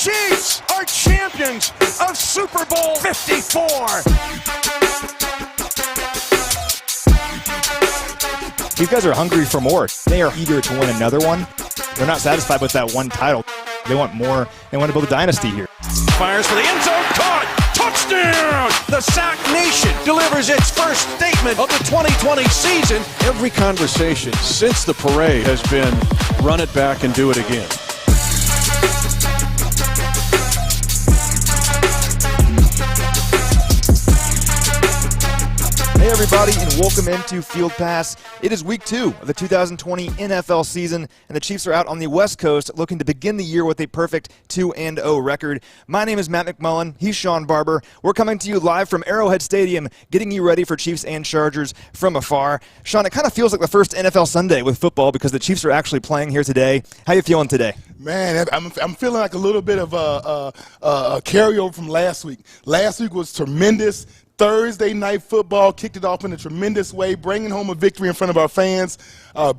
Chiefs are champions of Super Bowl 54. These guys are hungry for more. They are eager to win another one. They're not satisfied with that one title. They want more. They want to build a dynasty here. Fires for the end zone. Caught. Touchdown! The Sac Nation delivers its first statement of the 2020 season. Every conversation since the parade has been run it back and do it again. Hey everybody, and welcome into Field Pass. It is week 2 of the 2020 NFL season, and the Chiefs are out on the West Coast looking to begin the year with a perfect 2-0 record. My name is Matt McMullen. He's Shawn Barber. We're coming to you live from Arrowhead Stadium, getting you ready for Chiefs and Chargers from afar. Shawn, it kind of feels like the first NFL Sunday with football because the Chiefs are actually playing here today. How you feeling today? Man, I'm feeling like a little bit of a carryover from last week. Last week was tremendous. Thursday night football kicked it off in a tremendous way, bringing home a victory in front of our fans,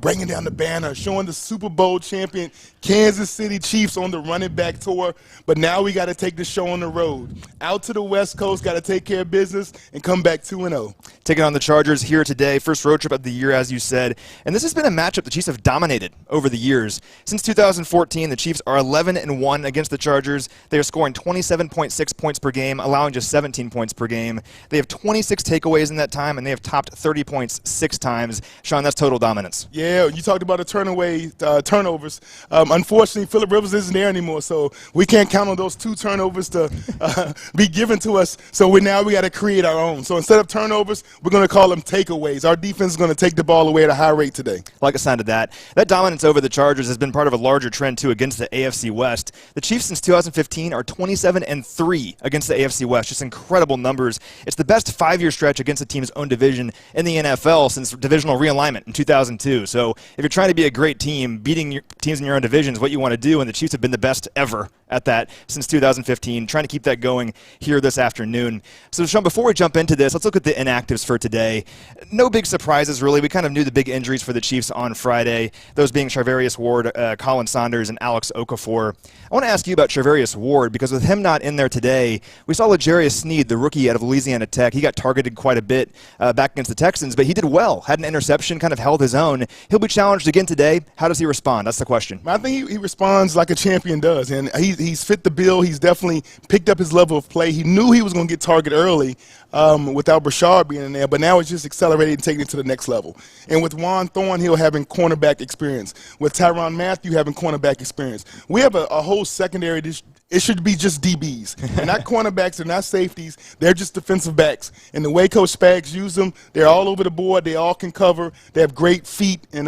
bringing down the banner, showing the Super Bowl champion Kansas City Chiefs on the running back tour. But now we got to take the show on the road. Out to the West Coast, got to take care of business and come back 2-0. Taking on the Chargers here today, first road trip of the year, as you said. And this has been a matchup the Chiefs have dominated over the years. Since 2014, the Chiefs are 11-1 against the Chargers. They are scoring 27.6 points per game, allowing just 17 points per game. They have 26 takeaways in that time, and they have topped 30 points 6 times. Shawn, that's total dominance. Yeah, you talked about the turnovers. Unfortunately, Phillip Rivers isn't there anymore, so we can't count on those 2 turnovers to be given to us. So we got to create our own. So instead of turnovers, we're going to call them takeaways. Our defense is going to take the ball away at a high rate today. I like the sound of that. That dominance over the Chargers has been part of a larger trend, too, against the AFC West. The Chiefs since 2015 are 27-3 against the AFC West. Just incredible numbers. It's the best 5-year stretch against a team's own division in the NFL since divisional realignment in 2002. So if you're trying to be a great team, beating your teams in your own division is what you want to do, and the Chiefs have been the best ever at that since 2015, trying to keep that going here this afternoon. So, Shawn, before we jump into this, let's look at the inactives for today. No big surprises, really. We kind of knew the big injuries for the Chiefs on Friday, those being Charvarius Ward, Colin Saunders, and Alex Okafor. I want to ask you about Charvarius Ward, because with him not in there today, we saw L'Jarius Sneed, the rookie out of Louisiana Tech. He got targeted quite a bit back against the Texans, but he did well, had an interception, kind of held his own. He'll be challenged again today. How does he respond? That's the question. I think he responds like a champion does, and he's fit the bill. He's definitely picked up his level of play. He knew he was going to get targeted early without Brashard being in there, but now it's just accelerated and taking it to the next level. And with Juan Thornhill having cornerback experience, with Tyrann Mathieu having cornerback experience, we have a whole secondary. It should be just DBs. They're not cornerbacks. They're not safeties. They're just defensive backs. And the way Coach Spags used them, they're all over the board. They all can cover. They have great feet, and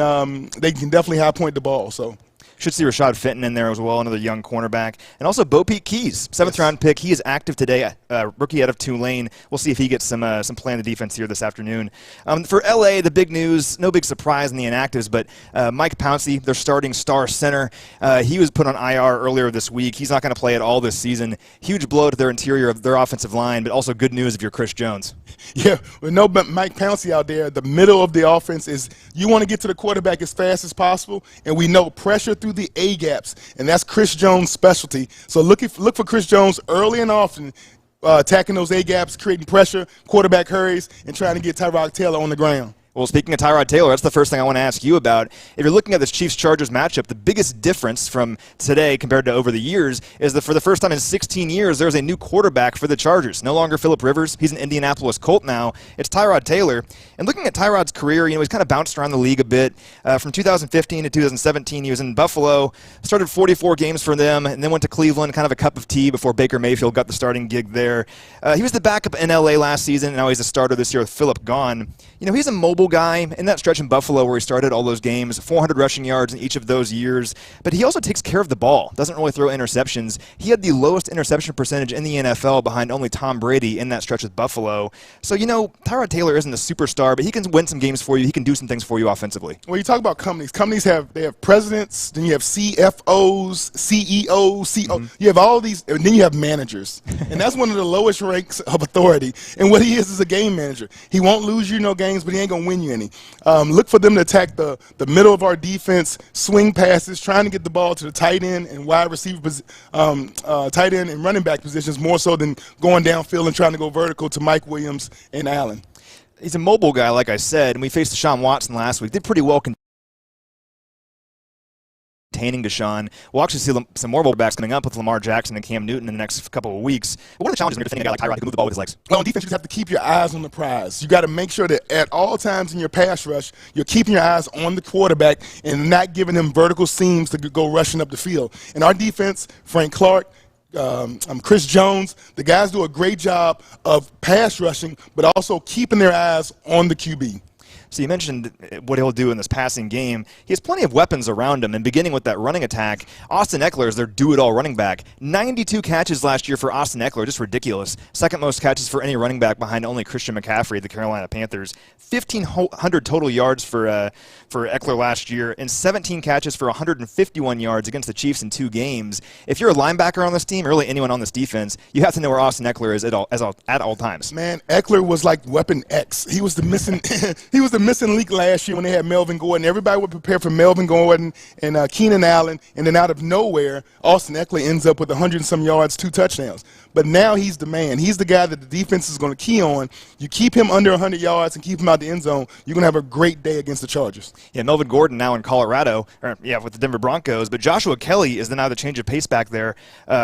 they can definitely high-point the ball. So. Should see Rashad Fenton in there as well, another young cornerback. And also Bo Peep Keys, 7th-round pick. He is active today, rookie out of Tulane. We'll see if he gets some play in the defense here this afternoon. For L.A., the big news, no big surprise in the inactives, but Mike Pouncey, their starting star center, he was put on IR earlier this week. He's not going to play at all this season. Huge blow to their interior of their offensive line, but also good news if you're Chris Jones. Yeah, with no Mike Pouncey out there, the middle of the offense is you want to get to the quarterback as fast as possible, and we know pressure through the A-gaps, and that's Chris Jones' specialty. So look for Chris Jones early and often, attacking those A-gaps, creating pressure, quarterback hurries, and trying to get Tyrod Taylor on the ground. Well, speaking of Tyrod Taylor, that's the first thing I want to ask you about. If you're looking at this Chiefs-Chargers matchup, the biggest difference from today compared to over the years is that for the first time in 16 years, there's a new quarterback for the Chargers. No longer Phillip Rivers. He's an Indianapolis Colt now. It's Tyrod Taylor. And looking at Tyrod's career, he's kind of bounced around the league a bit. From 2015 to 2017, he was in Buffalo, started 44 games for them, and then went to Cleveland, kind of a cup of tea before Baker Mayfield got the starting gig there. He was the backup in L.A. last season, and now he's a starter this year with Phillip gone. He's a mobile guy in that stretch in Buffalo where he started all those games, 400 rushing yards in each of those years. But he also takes care of the ball, doesn't really throw interceptions. He had the lowest interception percentage in the NFL behind only Tom Brady in that stretch with Buffalo. So, Tyrod Taylor isn't a superstar, but he can win some games for you. He can do some things for you offensively. Well, you talk about companies. Companies have presidents, then you have CFOs, CEOs, You have all these, and then you have managers. And that's one of the lowest ranks of authority. And what he is a game manager. He won't lose you no games, but he ain't going to win win you any. Look for them to attack the middle of our defense, swing passes, trying to get the ball to the tight end and wide receiver, tight end and running back positions more so than going downfield and trying to go vertical to Mike Williams and Allen. He's a mobile guy, like I said, and we faced Deshaun Watson last week. Did pretty well containing Deshaun. We'll actually see some more backs coming up with Lamar Jackson and Cam Newton in the next couple of weeks. But what are the challenges when you're defending a guy like Tyrod who can move the ball with his legs? Well, on defense, you just have to keep your eyes on the prize. You got to make sure that at all times in your pass rush, you're keeping your eyes on the quarterback and not giving him vertical seams to go rushing up the field. In our defense, Frank Clark, Chris Jones, the guys do a great job of pass rushing, but also keeping their eyes on the QB. So you mentioned what he'll do in this passing game. He has plenty of weapons around him, and beginning with that running attack, Austin Eckler is their do-it-all running back. 92 catches last year for Austin Eckler, just ridiculous. Second most catches for any running back behind only Christian McCaffrey, the Carolina Panthers. 1,500 total yards for Eckler last year, and 17 catches for 151 yards against the Chiefs in 2 games. If you're a linebacker on this team, or really anyone on this defense, you have to know where Austin Eckler is at all times. Man, Eckler was like Weapon X. He was the missing missing link last year when they had Melvin Gordon. Everybody would prepare for Melvin Gordon and Keenan Allen, and then out of nowhere, Austin Eckler ends up with 100-some yards, 2 touchdowns. But now he's the man. He's the guy that the defense is going to key on. You keep him under 100 yards and keep him out the end zone, you're going to have a great day against the Chargers. Yeah, Melvin Gordon now in Colorado, with the Denver Broncos, but Joshua Kelly is now the change of pace back there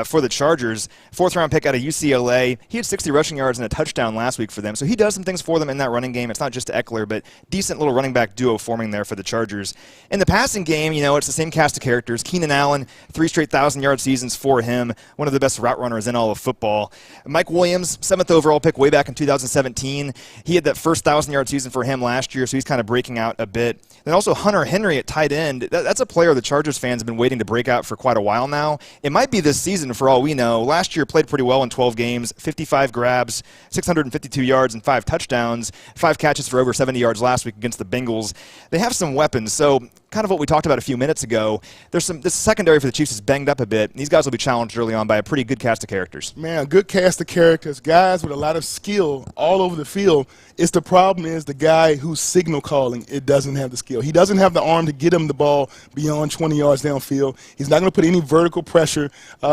for the Chargers. 4th-round pick out of UCLA. He had 60 rushing yards and a touchdown last week for them, so he does some things for them in that running game. It's not just Eckler, but decent little running back duo forming there for the Chargers. In the passing game, it's the same cast of characters. Keenan Allen, 3 straight 1,000-yard seasons for him, one of the best route runners in all of football. Mike Williams, 7th overall pick way back in 2017. He had that first 1,000-yard season for him last year, so he's kind of breaking out a bit. Then also Hunter Henry at tight end. That's a player the Chargers fans have been waiting to break out for quite a while now. It might be this season for all we know. Last year played pretty well in 12 games, 55 grabs, 652 yards and 5 touchdowns, 5 catches for over 70 yards last week against the Bengals. They have some weapons, so kind of what we talked about a few minutes ago. This secondary for the Chiefs is banged up a bit. These guys will be challenged early on by a pretty good cast of characters. Man, a good cast of characters, guys with a lot of skill all over the field. The problem is the guy who's signal calling, it doesn't have the skill. He doesn't have the arm to get him the ball beyond 20 yards downfield. He's not going to put any vertical pressure.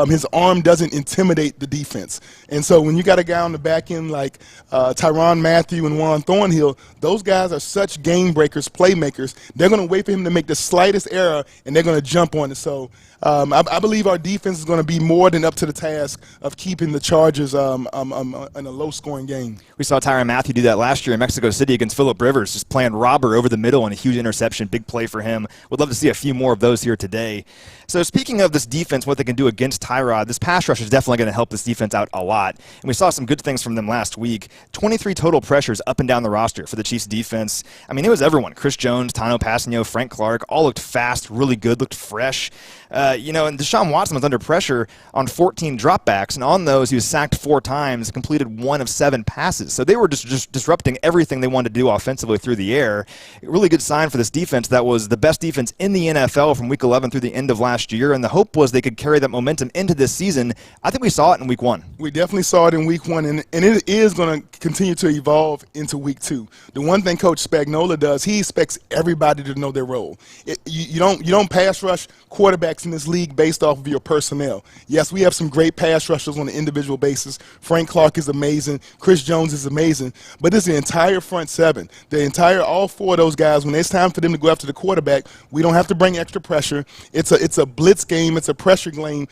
His arm doesn't intimidate the defense. And so when you got a guy on the back end like Tyrann Mathieu and Juan Thornhill, those guys are such game breakers, playmakers. They're going to wait for him to make the slightest error, and they're going to jump on it. So I believe our defense is going to be more than up to the task of keeping the Chargers in a low-scoring game. We saw Tyrann Mathieu do that last year in Mexico City against Phillip Rivers, just playing robber over the middle and a huge interception, big play for him. Would love to see a few more of those here today. So speaking of this defense, what they can do against Tyrod, this pass rush is definitely going to help this defense out a lot. And we saw some good things from them last week. 23 total pressures up and down the roster for the Chiefs defense. I mean, it was everyone. Chris Jones, Tano Passanio, Frank Clark, all looked fast, really good, looked fresh. And Deshaun Watson was under pressure on 14 dropbacks, and on those he was sacked 4 times, completed 1 of 7 passes. So they were just disrupting everything they wanted to do offensively through the air. A really good sign for this defense that was the best defense in the NFL from Week 11 through the end of last year, and the hope was they could carry that momentum into this season. I think we saw it in Week 1. We definitely saw it in Week 1, and it is going to continue to evolve into Week 2. The one thing Coach Spagnuolo does, he expects everybody to know their role. You don't pass rush quarterbacks in this league based off of your personnel. Yes, we have some great pass rushers on an individual basis. Frank Clark is amazing. Chris Jones is amazing. But it's the entire front 7. All 4 of those guys, when it's time for them to go after the quarterback, we don't have to bring extra pressure. It's a blitz game. It's a pressure game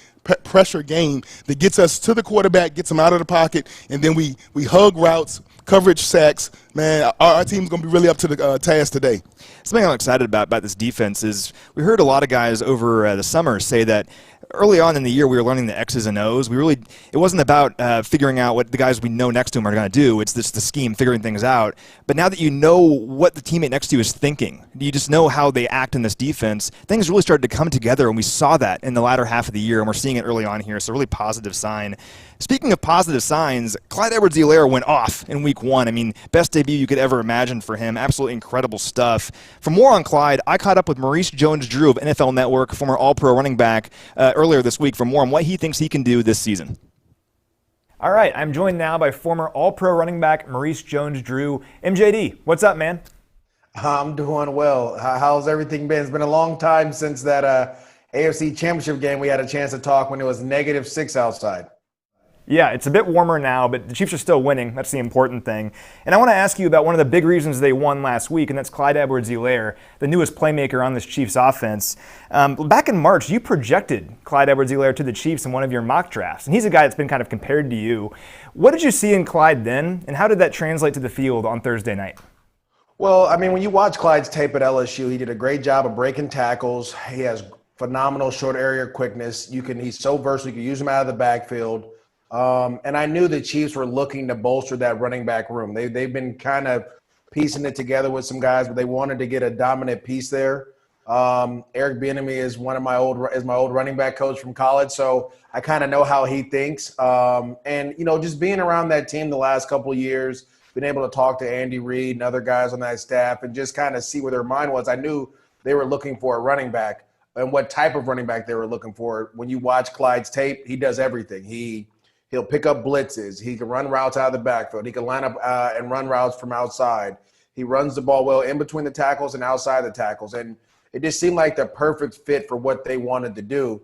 that gets us to the quarterback, gets him out of the pocket, and then we hug routes, coverage sacks. Man, our team's going to be really up to the task today. Something I'm excited about this defense is we heard a lot of guys over the summer say that early on in the year we were learning the X's and O's. It wasn't about figuring out what the guys we know next to him are going to do. It's just the scheme, figuring things out. But now that you know what the teammate next to you is thinking, you just know how they act in this defense, things really started to come together, and we saw that in the latter half of the year, and we're seeing it early on here, so a really positive sign. Speaking of positive signs, Clyde Edwards-Helaire went off in Week 1. I mean, best debut you could ever imagine for him. Absolutely incredible stuff. For more on Clyde, I caught up with Maurice JonesDrew of NFL Network, former All-Pro running back, earlier this week for more on what he thinks he can do this season. All right, I'm joined now by former All-Pro running back Maurice JonesDrew. MJD, what's up, man? I'm doing well. How's everything been? It's been a long time since that AFC Championship game we had a chance to talk when it was -6 outside. Yeah, it's a bit warmer now, but the Chiefs are still winning. That's the important thing. And I want to ask you about one of the big reasons they won last week, and that's Clyde Edwards-Helaire, the newest playmaker on this Chiefs offense. Back in March, you projected Clyde Edwards-Helaire to the Chiefs in one of your mock drafts, and he's a guy that's been kind of compared to you. What did you see in Clyde then, and how did that translate to the field on Thursday night? Well, I mean, when you watch Clyde's tape at LSU, he did a great job of breaking tackles. He has phenomenal short area quickness. He's so versatile. You can use him out of the backfield. And I knew the Chiefs were looking to bolster that running back room. They've been kind of piecing it together with some guys, but they wanted to get a dominant piece there. Eric Bieniemy is my old running back coach from college, so I kind of know how he thinks. And just being around that team the last couple of years, been able to talk to Andy Reid and other guys on that staff, and just kind of see where their mind was. I knew they were looking for a running back and what type of running back they were looking for. When you watch Clyde's tape, he does everything. He'll pick up blitzes. He can run routes out of the backfield. He can line up and run routes from outside. He runs the ball well in between the tackles and outside the tackles. And it just seemed like the perfect fit for what they wanted to do.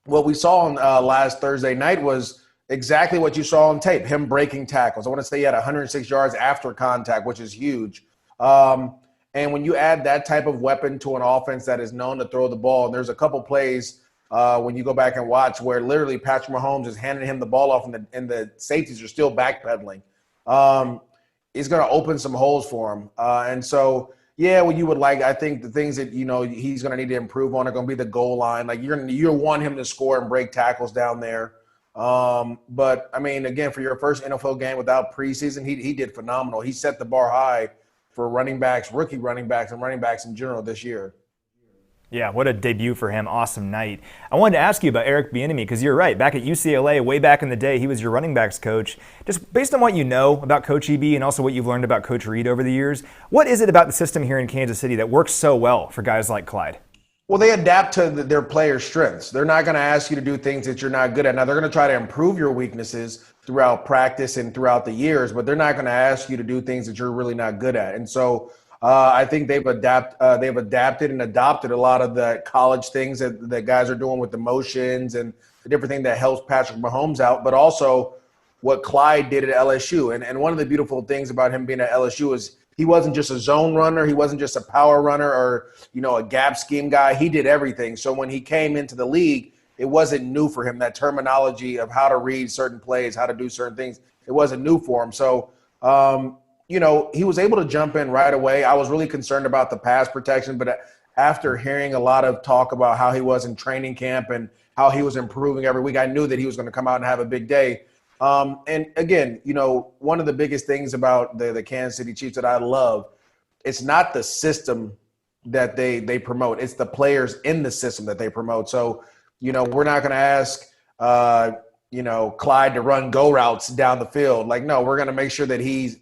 What we saw on last Thursday night was exactly what you saw on tape, him breaking tackles. I want to say he had 106 yards after contact, which is huge. And when you add that type of weapon to an offense that is known to throw the ball, and there's a couple plays when you go back and watch where literally Patrick Mahomes is handing him the ball off and the safeties are still backpedaling. It's going to open some holes for him. And so, yeah, what you would like, I think the things that, he's going to need to improve on are going to be the goal line. Like you'll want him to score and break tackles down there. But, I mean, again, for your first NFL game without preseason, he did phenomenal. He set the bar high for running backs, rookie running backs, and running backs in general this year. Yeah, what a debut for him. Awesome night. I wanted to ask you about Eric Bieniemy because you're right. Back at UCLA, way back in the day, he was your running backs coach. Just based on what you know about Coach EB and also what you've learned about Coach Reid over the years, what is it about the system here in Kansas City that works so well for guys like Clyde? Well, they adapt to their players' strengths. They're not going to ask you to do things that you're not good at. Now, they're going to try to improve your weaknesses throughout practice and throughout the years, but they're not going to ask you to do things that you're really not good at. And so I think they've adapted and adopted a lot of the college things that guys are doing with the motions and the different thing that helps Patrick Mahomes out, but also what Clyde did at LSU. And one of the beautiful things about him being at LSU is he wasn't just a zone runner. He wasn't just a power runner or, a gap scheme guy. He did everything. So when he came into the league, it wasn't new for him. That terminology of how to read certain plays, how to do certain things, it wasn't new for him. So, he was able to jump in right away. I was really concerned about the pass protection, but after hearing a lot of talk about how he was in training camp and how he was improving every week, I knew that he was going to come out and have a big day. And again, one of the biggest things about the Kansas City Chiefs that I love, it's not the system that they promote. It's the players in the system that they promote. So, we're not going to ask, Clyde to run go routes down the field. Like, no, we're going to make sure that he's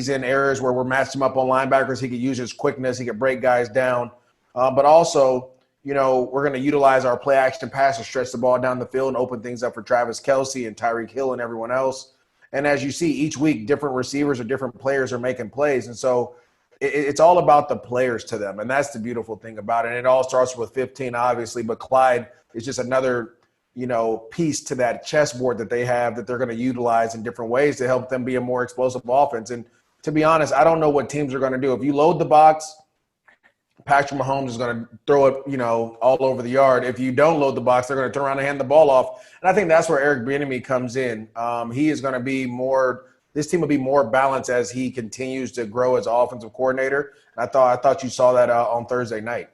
in areas where we're matching him up on linebackers. He could use his quickness. He could break guys down. But also, we're going to utilize our play action pass to stretch the ball down the field and open things up for Travis Kelce and Tyreek Hill and everyone else. And as you see, each week, different receivers or different players are making plays. And so it's all about the players to them. And that's the beautiful thing about it. And it all starts with 15, obviously, but Clyde is just another, piece to that chessboard that they have that they're going to utilize in different ways to help them be a more explosive offense. And to be honest, I don't know what teams are going to do. If you load the box, Patrick Mahomes is going to throw it, all over the yard. If you don't load the box, they're going to turn around and hand the ball off. And I think that's where Eric Bieniemy comes in. He is going to be this team will be more balanced as he continues to grow as offensive coordinator. And I thought you saw that on Thursday night.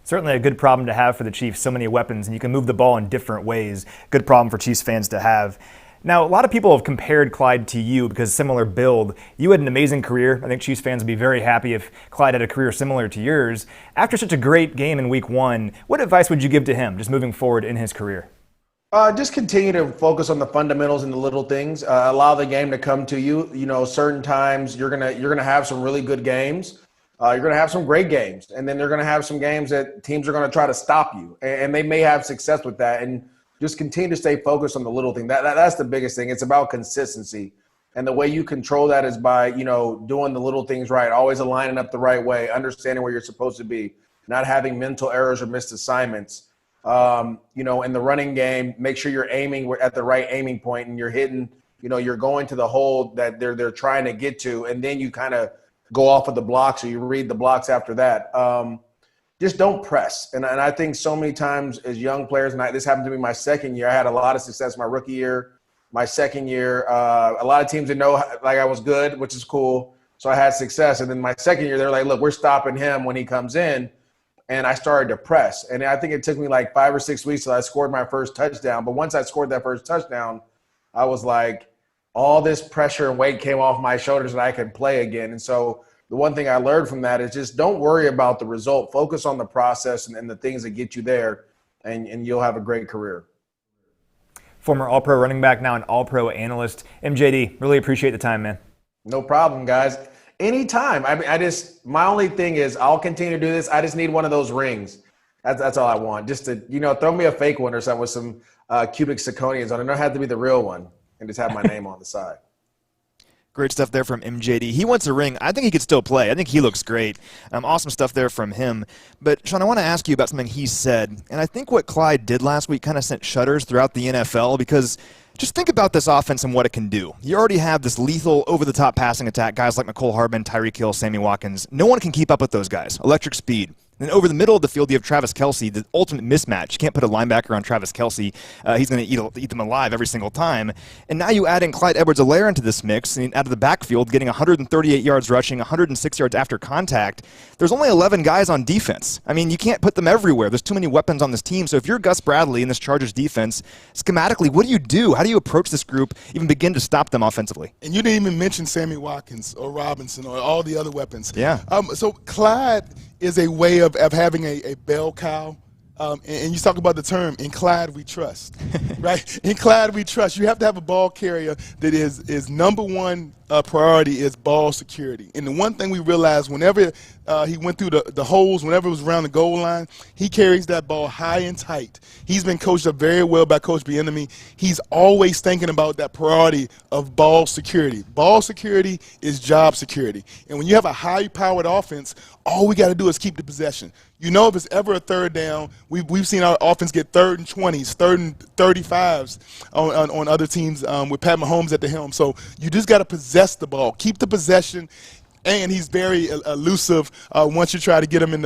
Certainly a good problem to have for the Chiefs, so many weapons, and you can move the ball in different ways. Good problem for Chiefs fans to have. Now, a lot of people have compared Clyde to you because similar build. You had an amazing career. I think Chiefs fans would be very happy if Clyde had a career similar to yours. After such a great game in Week 1, what advice would you give to him just moving forward in his career? Just continue to focus on the fundamentals and the little things. Allow the game to come to you. Certain times you're gonna have some really good games. You're going to have some great games, and then they're going to have some games that teams are going to try to stop you, and they may have success with that. And just continue to stay focused on the little thing. That's the biggest thing. It's about consistency. And the way you control that is by, doing the little things right, always aligning up the right way, understanding where you're supposed to be, not having mental errors or missed assignments. In the running game, make sure you're aiming at the right aiming point and you're hitting, you're going to the hole that they're trying to get to. And then you kind of go off of the blocks or you read the blocks after that. Just don't press. And I think so many times as young players, and this happened to me my second year, I had a lot of success my rookie year. My second year, a lot of teams didn't know like I was good, which is cool. So I had success. And then my second year, they're like, look, we're stopping him when he comes in. And I started to press. And I think it took me like 5 or 6 weeks till I scored my first touchdown. But once I scored that first touchdown, I was like, all this pressure and weight came off my shoulders and I could play again. And so the one thing I learned from that is just don't worry about the result. Focus on the process and the things that get you there, and you'll have a great career. Former All-Pro running back, now an All-Pro analyst. MJD, really appreciate the time, man. No problem, guys. Anytime. I mean, my only thing is I'll continue to do this. I just need one of those rings. That's all I want. Just to, throw me a fake one or something with some cubic zirconians on it. It don't have to be the real one, and just have my name on the side. Great stuff there from MJD. He wants a ring. I think he could still play. I think he looks great. Awesome stuff there from him. But, Shawn, I want to ask you about something he said. And I think what Clyde did last week kind of sent shudders throughout the NFL because just think about this offense and what it can do. You already have this lethal, over-the-top passing attack, guys like McCole Hardman, Tyreek Hill, Sammy Watkins. No one can keep up with those guys. Electric speed. Then over the middle of the field, you have Travis Kelce, the ultimate mismatch. You can't put a linebacker on Travis Kelce. He's going to eat them alive every single time. And now you add in Clyde Edwards-Helaire into this mix, and out of the backfield, getting 138 yards rushing, 106 yards after contact. There's only 11 guys on defense. I mean, you can't put them everywhere. There's too many weapons on this team. So if you're Gus Bradley in this Chargers defense, schematically, what do you do? How do you approach this group, even begin to stop them offensively? And you didn't even mention Sammy Watkins or Robinson or all the other weapons. Yeah. So Clyde is a way of having a bell cow. And you talk about the term, in Clyde we trust, right? In Clyde we trust. You have to have a ball carrier that is number one priority is ball security. And the one thing we realized whenever he went through the holes, whenever it was around the goal line, he carries that ball high and tight. He's been coached up very well by Coach Bieniemy. He's always thinking about that priority of ball security. Ball security is job security. And when you have a high-powered offense, all we got to do is keep the possession. If it's ever a third down, we've seen our offense get 3rd and 20s, 3rd and 35s on other teams with Pat Mahomes at the helm. So you just got to possess the ball, keep the possession, and he's very elusive once you try to get him in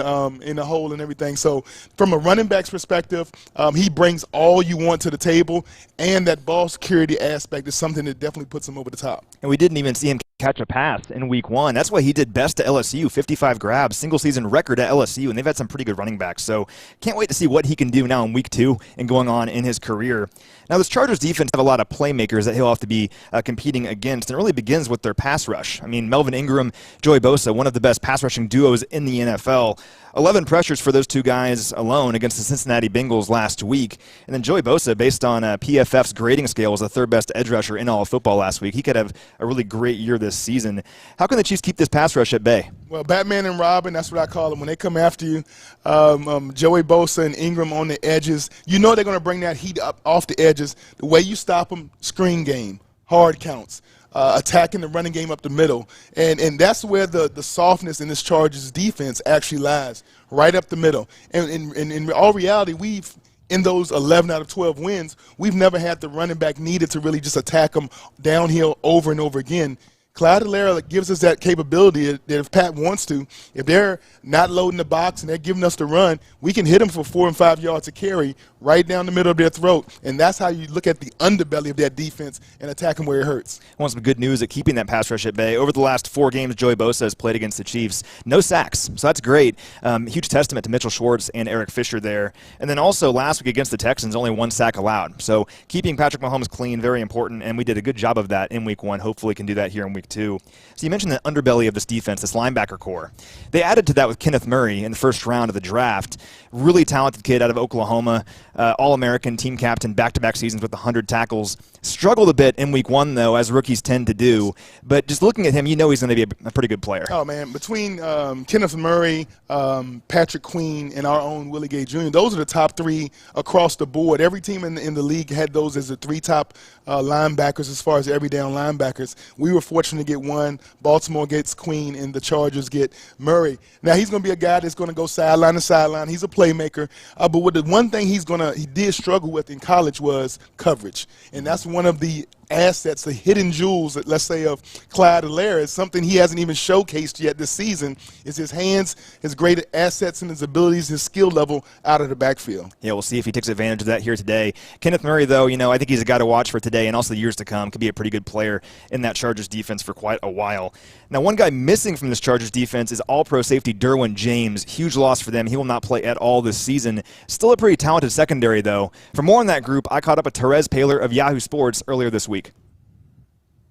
the hole and everything. So from a running back's perspective, he brings all you want to the table, and that ball security aspect is something that definitely puts him over the top. And we didn't even see him catch a pass in week 1. That's why he did best at LSU, 55 grabs, single-season record at LSU, and they've had some pretty good running backs. So can't wait to see what he can do now in week 2 and going on in his career. Now, this Chargers defense have a lot of playmakers that he'll have to be competing against, and it really begins with their pass rush. I mean, Melvin Ingram, Joey Bosa, one of the best pass rushing duos in the NFL. 11 pressures for those two guys alone against the Cincinnati Bengals last week. And then Joey Bosa, based on PFF's grading scale, was the 3rd best edge rusher in all of football last week. He could have a really great year this season. How can the Chiefs keep this pass rush at bay? Well, Batman and Robin, that's what I call them. When they come after you, Joey Bosa and Ingram on the edges, they're going to bring that heat up off the edges. The way you stop them, screen game, hard counts. Attacking the running game up the middle. And that's where the softness in this Chargers defense actually lies, right up the middle. And in all reality, in those 11 out of 12 wins, we've never had the running back needed to really just attack them downhill over and over again. Clyde Edwards-Helaire gives us that capability that if Pat wants to, if they're not loading the box and they're giving us the run, we can hit them for 4 and 5 yards to carry right down the middle of their throat. And that's how you look at the underbelly of that defense and attack them where it hurts. I want some good news at keeping that pass rush at bay. Over the last 4 games, Joey Bosa has played against the Chiefs. No sacks, so that's great. Huge testament to Mitchell Schwartz and Eric Fisher there. And then also last week against the Texans, only 1 sack allowed. So keeping Patrick Mahomes clean, very important, and we did a good job of that in week 1. Hopefully can do that here in week week, too. So you mentioned the underbelly of this defense, this linebacker core. They added to that with Kenneth Murray in the first round of the draft. Really talented kid out of Oklahoma, All-American, team captain, back-to-back seasons with 100 tackles. Struggled a bit in week 1, though, as rookies tend to do. But just looking at him, you know he's going to be a pretty good player. Oh, man, between Kenneth Murray, Patrick Queen, and our own Willie Gay Jr., those are the top 3 across the board. Every team in the league had those as the 3 top linebackers as far as every down linebackers. We were fortunate to get one. Baltimore gets Queen, and the Chargers get Murray. Now, he's going to be a guy that's going to go sideline to sideline. He's a playmaker. But what the one thing he did struggle with in college was coverage. And that's one of the assets, the hidden jewels, let's say, of Clyde Alaire. Something he hasn't even showcased yet this season is his hands, his great assets and his abilities, his skill level out of the backfield. Yeah, we'll see if he takes advantage of that here today. Kenneth Murray, though, I think he's a guy to watch for today and also the years to come. Could be a pretty good player in that Chargers defense for quite a while. Now, one guy missing from this Chargers defense is all-pro safety Derwin James. Huge loss for them. He will not play at all this season. Still a pretty talented secondary, though. For more on that group, I caught up with Terez Paylor of Yahoo Sports earlier this week.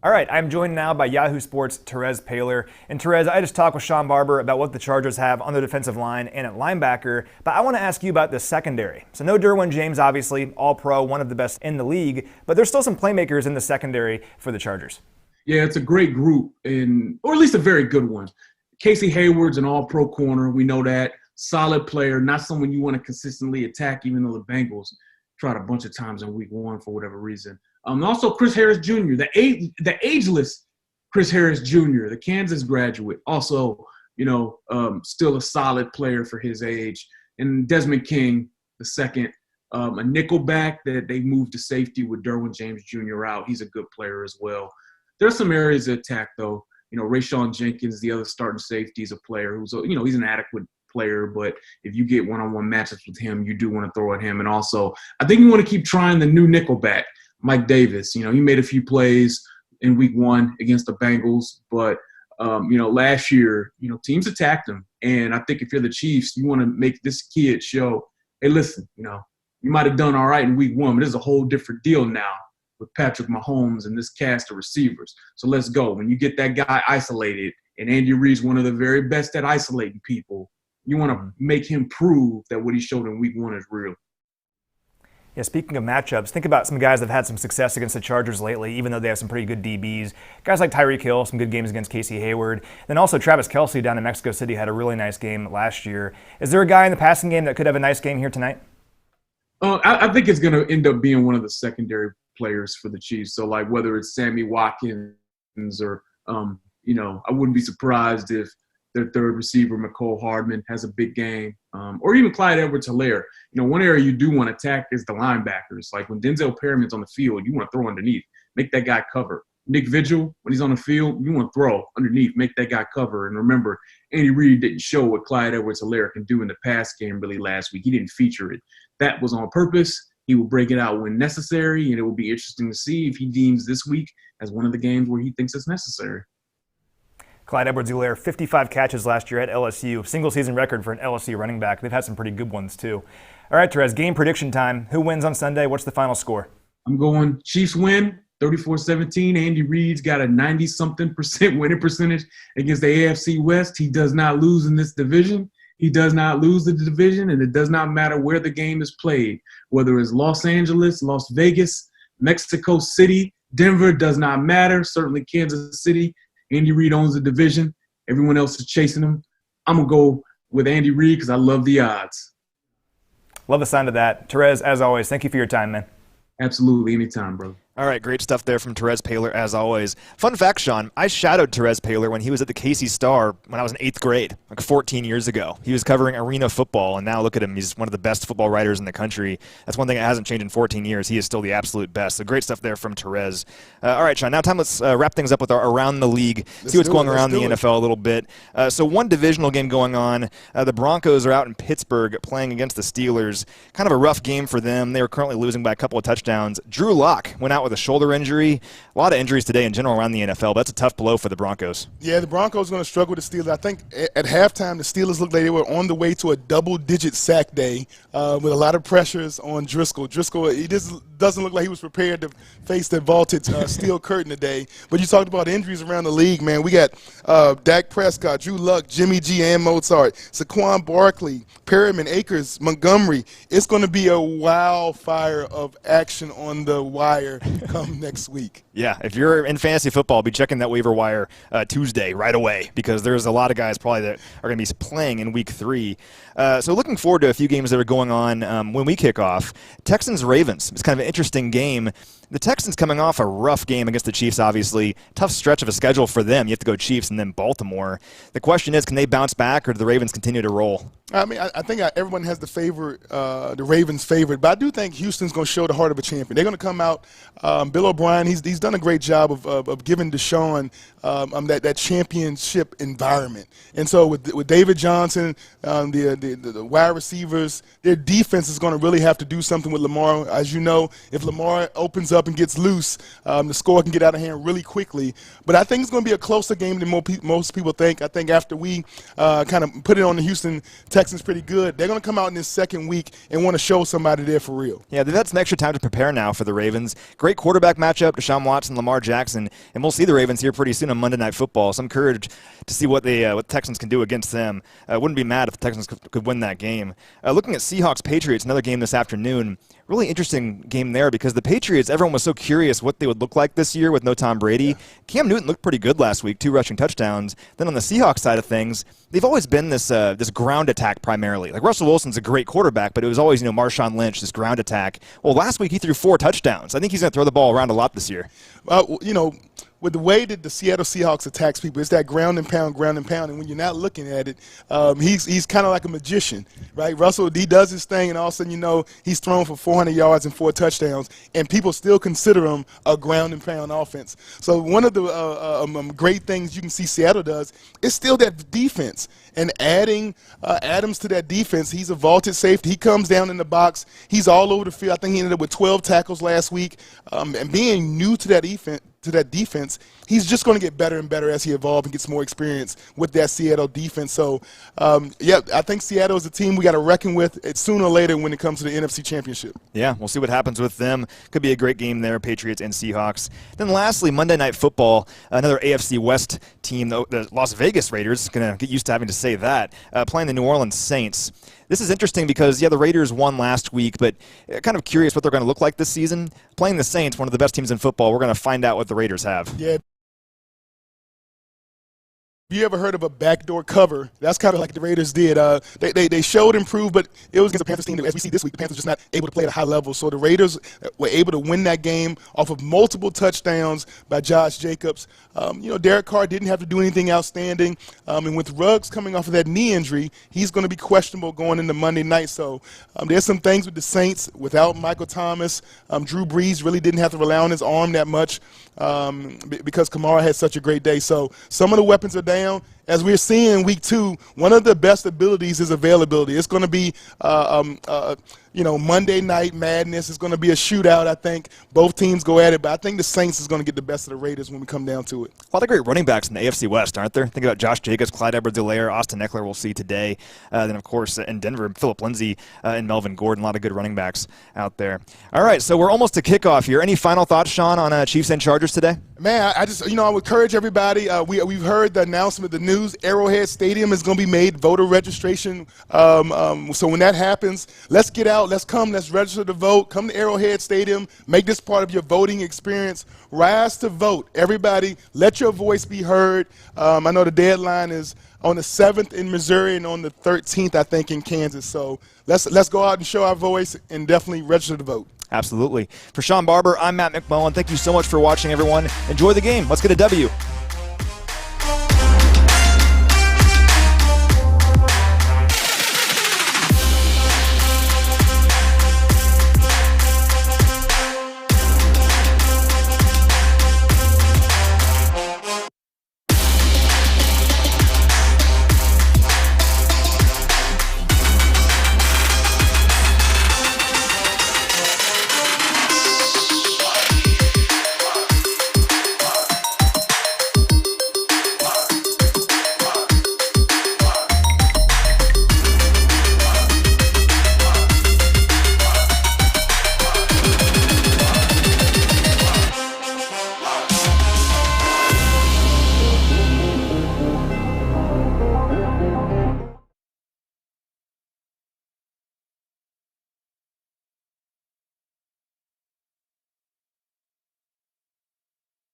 All right, I'm joined now by Yahoo Sports' Terez Paylor. And Terez, I just talked with Shawn Barber about what the Chargers have on the defensive line and at linebacker, but I want to ask you about the secondary. So no Derwin James, obviously, all-pro, one of the best in the league, but there's still some playmakers in the secondary for the Chargers. Yeah, it's a great group, or at least a very good one. Casey Hayward's an all-pro corner. We know that. Solid player, not someone you want to consistently attack, even though the Bengals tried a bunch of times in week 1 for whatever reason. Also, Chris Harris Jr., the ageless Chris Harris Jr., the Kansas graduate, also, still a solid player for his age. And Desmond King, the second, a nickel back that they moved to safety with Derwin James Jr. out. He's a good player as well. There's some areas of attack, though. Rayshawn Jenkins, the other starting safety, is a player who's, he's an adequate player, but if you get one-on-one matchups with him, you do want to throw at him. And also, I think you want to keep trying the new nickel back, Mike Davis. He made a few plays in week 1 against the Bengals, but last year, teams attacked him. And I think if you're the Chiefs, you want to make this kid show, hey, listen, you might have done all right in week 1, but it's a whole different deal now with Patrick Mahomes and this cast of receivers. So let's go. When you get that guy isolated, and Andy Reid's one of the very best at isolating people, you want to make him prove that what he showed in week 1 is real. Yeah, speaking of matchups, think about some guys that have had some success against the Chargers lately, even though they have some pretty good DBs. Guys like Tyreek Hill, some good games against Casey Hayward. Then also Travis Kelce down in Mexico City had a really nice game last year. Is there a guy in the passing game that could have a nice game here tonight? I think it's going to end up being one of the secondary players for the Chiefs. So, like, whether it's Sammy Watkins or, I wouldn't be surprised if their third receiver, McCole Hardman, has a big game, or even Clyde Edwards-Helaire. One area you do want to attack is the linebackers. Like when Denzel Perriman's on the field, you want to throw underneath, make that guy cover. Nick Vigil, when he's on the field, you want to throw underneath, make that guy cover. And remember, Andy Reid didn't show what Clyde Edwards-Helaire can do in the pass game really last week. He didn't feature it. That was on purpose. He will break it out when necessary, and it will be interesting to see if he deems this week as one of the games where he thinks it's necessary. Clyde Edwards-Helaire, 55 catches last year at LSU. Single-season record for an LSU running back. They've had some pretty good ones, too. All right, Terez, game prediction time. Who wins on Sunday? What's the final score? I'm going Chiefs win, 34-17. Andy Reid's got a 90-something% winning percentage against the AFC West. He does not lose in this division. He does not lose the division, and it does not matter where the game is played, whether it's Los Angeles, Las Vegas, Mexico City, Denver, does not matter. Certainly Kansas City. Andy Reid owns the division. Everyone else is chasing him. I'm going to go with Andy Reid because I love the odds. Love the sound of that. Terez, as always, thank you for your time, man. Absolutely. Anytime, bro. All right, great stuff there from Terez Paylor, as always. Fun fact, Shawn, I shadowed Terez Paylor when he was at the KC Star when I was in 8th grade, like 14 years ago. He was covering arena football, and now look at him. He's one of the best football writers in the country. That's one thing that hasn't changed in 14 years. He is still the absolute best. So great stuff there from Terez. All right, Shawn, now let's wrap things up with our Around the League, see what's going around the NFL a little bit. So one divisional game going on. The Broncos are out in Pittsburgh playing against the Steelers. Kind of a rough game for them. They are currently losing by a couple of touchdowns. Drew Lock went out with a shoulder injury. A lot of injuries today in general around the NFL, but that's a tough blow for the Broncos. Yeah, the Broncos are going to struggle with the Steelers. I think at halftime, the Steelers looked like they were on the way to a double-digit sack day with a lot of pressures on Driscoll. Driscoll, he just doesn't look like he was prepared to face the vaulted steel curtain today. But you talked about injuries around the league, man. We got Dak Prescott, Drew Luck, Jimmy G, and Mozart, Saquon Barkley, Perriman, Akers, Montgomery. It's going to be a wildfire of action on the wire come next week. Yeah, if you're in fantasy football, be checking that waiver wire Tuesday right away, because there's a lot of guys probably that are going to be playing in week 3. So looking forward to a few games that are going on when we kick off. Texans-Ravens. It's kind of an interesting game. The Texans coming off a rough game against the Chiefs, obviously. Tough stretch of a schedule for them. You have to go Chiefs and then Baltimore. The question is, can they bounce back, or do the Ravens continue to roll? I mean, I think everyone has the Ravens favorite, but I do think Houston's going to show the heart of a champion. They're going to come out. Bill O'Brien, he's done a great job of giving Deshaun that championship environment. And so with David Johnson, the wide receivers, their defense is going to really have to do something with Lamar. As you know, if Lamar opens up and gets loose, the score can get out of hand really quickly. But I think it's going to be a closer game than most people think. I think after we kind of put it on the Houston Texans pretty good, they're going to come out in this second week and want to show somebody there for real. Yeah, they've had some extra time to prepare now for the Ravens. Great quarterback matchup, Deshaun Watson, Lamar Jackson, and we'll see the Ravens here pretty soon on Monday Night Football. So I'm encouraged to see what the Texans can do against them. Wouldn't be mad if the Texans could win that game. Looking at Seahawks-Patriots, another game this afternoon. Really interesting game there, because the Patriots, everyone was so curious what they would look like this year with no Tom Brady. Yeah. Cam Newton looked pretty good last week, 2 rushing touchdowns. Then on the Seahawks side of things, they've always been this ground attack primarily. Like Russell Wilson's a great quarterback, but it was always Marshawn Lynch, this ground attack. Well, last week he threw 4 touchdowns. I think he's going to throw the ball around a lot this year. With the way that the Seattle Seahawks attacks people, it's that ground and pound, and when you're not looking at it, he's kind of like a magician, right? Russell, he does his thing, and all of a sudden, he's thrown for 400 yards and 4 touchdowns, and people still consider him a ground and pound offense. So one of the great things you can see Seattle does is still that defense. And adding Adams to that defense, he's a vaulted safety. He comes down in the box. He's all over the field. I think he ended up with 12 tackles last week. And being new to that defense, he's just going to get better and better as he evolves and gets more experience with that Seattle defense. So, I think Seattle is a team we got to reckon with sooner or later when it comes to the NFC Championship. Yeah, we'll see what happens with them. Could be a great game there, Patriots and Seahawks. Then lastly, Monday Night Football, another AFC West team, the Las Vegas Raiders, going to get used to having to say that, playing the New Orleans Saints. This is interesting because, the Raiders won last week, but kind of curious what they're going to look like this season. Playing the Saints, one of the best teams in football, we're going to find out what the Raiders have. Yeah. Have you ever heard of a backdoor cover? That's kind of like the Raiders did. They showed improved, but it was against the Panthers team that, as we see this week, the Panthers just not able to play at a high level. So the Raiders were able to win that game off of multiple touchdowns by Josh Jacobs. Derek Carr didn't have to do anything outstanding. And with Ruggs coming off of that knee injury, he's going to be questionable going into Monday night. So there's some things with the Saints. Without Michael Thomas, Drew Brees really didn't have to rely on his arm that much because Kamara had such a great day. So some of the weapons are down. As we're seeing in week 2, one of the best abilities is availability. It's going to be, Monday night madness. It's going to be a shootout, I think. Both teams go at it, but I think the Saints is going to get the best of the Raiders when we come down to it. A lot of great running backs in the AFC West, aren't there? Think about Josh Jacobs, Clyde Edwards-Helaire, Austin Eckler we'll see today. Then, of course, in Denver, Phillip Lindsay and Melvin Gordon. A lot of good running backs out there. All right, so we're almost to kickoff here. Any final thoughts, Sean, on Chiefs and Chargers today? Man, I just, I would encourage everybody. We've heard the announcement, the news. Arrowhead Stadium is going to be made voter registration. So when that happens, let's get out. Let's come. Let's register to vote. Come to Arrowhead Stadium. Make this part of your voting experience. Rise to vote. Everybody, let your voice be heard. I know the deadline is on the 7th in Missouri and on the 13th, I think, in Kansas. So let's go out and show our voice and definitely register to vote. Absolutely. For Shawn Barber, I'm Matt McMullen. Thank you so much for watching, everyone. Enjoy the game. Let's get a W.